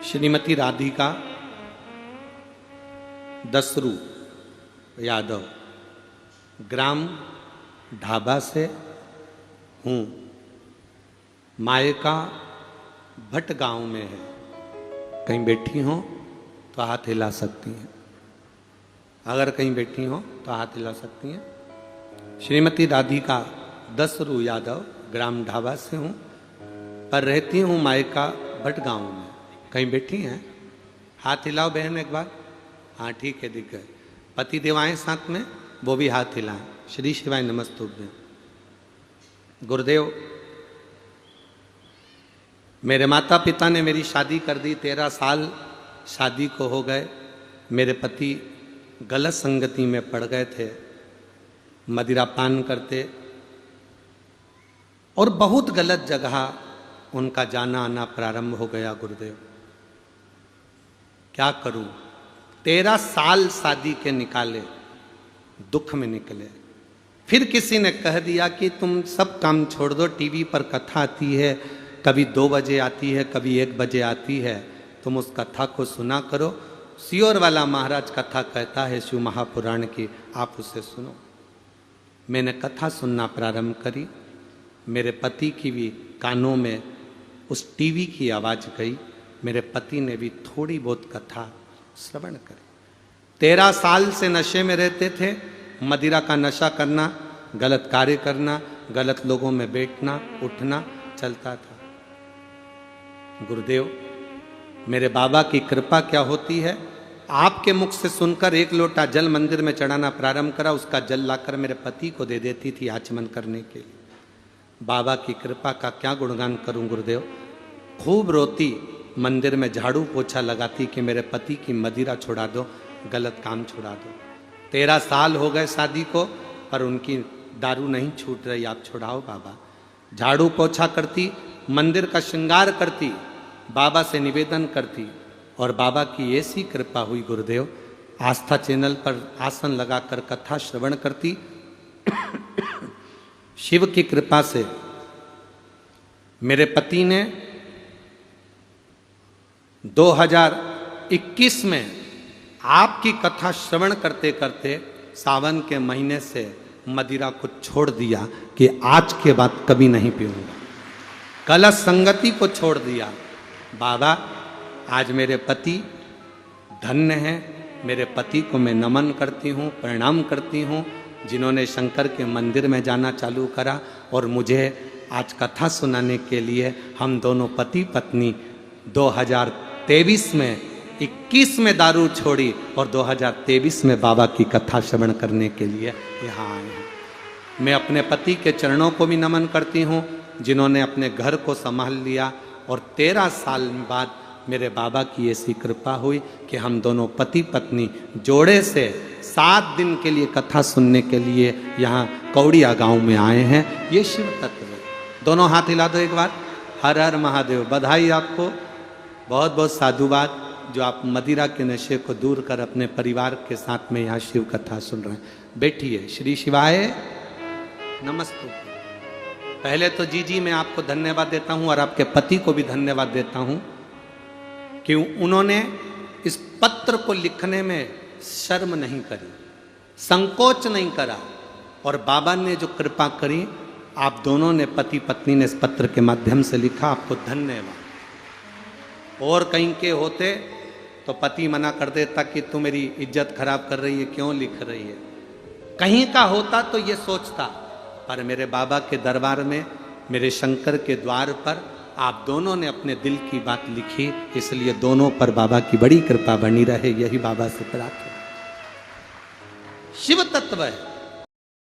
श्रीमती राधिका दसरू यादव, ग्राम ढाबा से हूँ। मायका भट गांव में है। कहीं बैठी हो तो हाथ हिला सकती हैं। अगर कहीं बैठी हो तो हाथ हिला सकती हैं। श्रीमती राधिका दसरू यादव, ग्राम ढाबा से हूँ, पर रहती हूँ मायका भट गांव में। कहीं बैठी हैं? हाथ हिलाओ बहन एक बार। हाँ ठीक है, दिख गए। पति देव आए साथ में, वो भी हाथ हिलाएं। श्री शिवाय नमस्तुभ्यं। गुरुदेव, मेरे माता पिता ने मेरी शादी कर दी। 13 साल शादी को हो गए। मेरे पति गलत संगति में पड़ गए थे, मदिरा पान करते और बहुत गलत जगह उनका जाना आना प्रारंभ हो गया। गुरुदेव, क्या करूं? 13 साल शादी के निकाले, दुख में निकले। फिर किसी ने कह दिया कि तुम सब काम छोड़ दो, टीवी पर कथा आती है, कभी 2 बजे आती है, कभी 1 बजे आती है, तुम उस कथा को सुना करो। सियोर वाला महाराज कथा कहता है शिव महापुराण की, आप उसे सुनो। मैंने कथा सुनना प्रारंभ करी। मेरे पति की भी कानों में उस टीवी की आवाज़ गई। मेरे पति ने भी थोड़ी बहुत कथा श्रवण करी। 13 साल से नशे में रहते थे। मदिरा का नशा करना, गलत कार्य करना, गलत लोगों में बैठना उठना चलता था। गुरुदेव, मेरे बाबा की कृपा क्या होती है, आपके मुख से सुनकर 1 लोटा जल मंदिर में चढ़ाना प्रारंभ करा। उसका जल लाकर मेरे पति को दे देती थी आचमन करने के लिए। बाबा की कृपा का क्या गुणगान करूं गुरुदेव। खूब रोती, मंदिर में झाड़ू पोछा लगाती कि मेरे पति की मदिरा छुड़ा दो, गलत काम छुड़ा दो। 13 साल हो गए शादी को, पर उनकी दारू नहीं छूट रही। आप छुड़ाओ बाबा। झाड़ू पोछा करती, मंदिर का श्रृंगार करती, बाबा से निवेदन करती, और बाबा की ऐसी कृपा हुई गुरुदेव, आस्था चैनल पर आसन लगाकर कथा श्रवण करती। शिव की कृपा से मेरे पति ने 2021 में आपकी कथा श्रवण करते करते सावन के महीने से मदिरा को छोड़ दिया कि आज के बाद कभी नहीं पीऊंगा। गलत संगति को छोड़ दिया। बाबा, आज मेरे पति धन्य हैं। मेरे पति को मैं नमन करती हूँ, प्रणाम करती हूँ, जिन्होंने शंकर के मंदिर में जाना चालू करा और मुझे आज कथा सुनाने के लिए। हम दोनों पति पत्नी 2023 में 21 में दारू छोड़ी और 2023 में बाबा की कथा श्रवण करने के लिए यहाँ आए हैं। मैं अपने पति के चरणों को भी नमन करती हूँ, जिन्होंने अपने घर को संभाल लिया। और 13 साल बाद मेरे बाबा की ऐसी कृपा हुई कि हम दोनों पति पत्नी जोड़े से 7 दिन के लिए कथा सुनने के लिए यहाँ कौड़िया गांव में आए हैं। ये शिव तत्व है। दोनों हाथ हिला दो एक बार। हर हर महादेव। बधाई आपको, बहुत बहुत साधुवाद, जो आप मदिरा के नशे को दूर कर अपने परिवार के साथ में यहाँ शिव कथा सुन रहे हैं। बैठिए। श्री शिवाय नमस्ते। पहले तो जी मैं आपको धन्यवाद देता हूँ और आपके पति को भी धन्यवाद देता हूँ कि उन्होंने इस पत्र को लिखने में शर्म नहीं करी, संकोच नहीं करा, और बाबा ने जो कृपा करी, आप दोनों ने पति पत्नी ने इस पत्र के माध्यम से लिखा। आपको धन्यवाद। और कहीं के होते तो पति मना कर देता कि तू मेरी इज्जत खराब कर रही है, क्यों लिख रही है। कहीं का होता तो ये सोचता, पर मेरे बाबा के दरबार में, मेरे शंकर के द्वार पर आप दोनों ने अपने दिल की बात लिखी, इसलिए दोनों पर बाबा की बड़ी कृपा बनी रहे, यही बाबा से प्रार्थना। शिव तत्व है।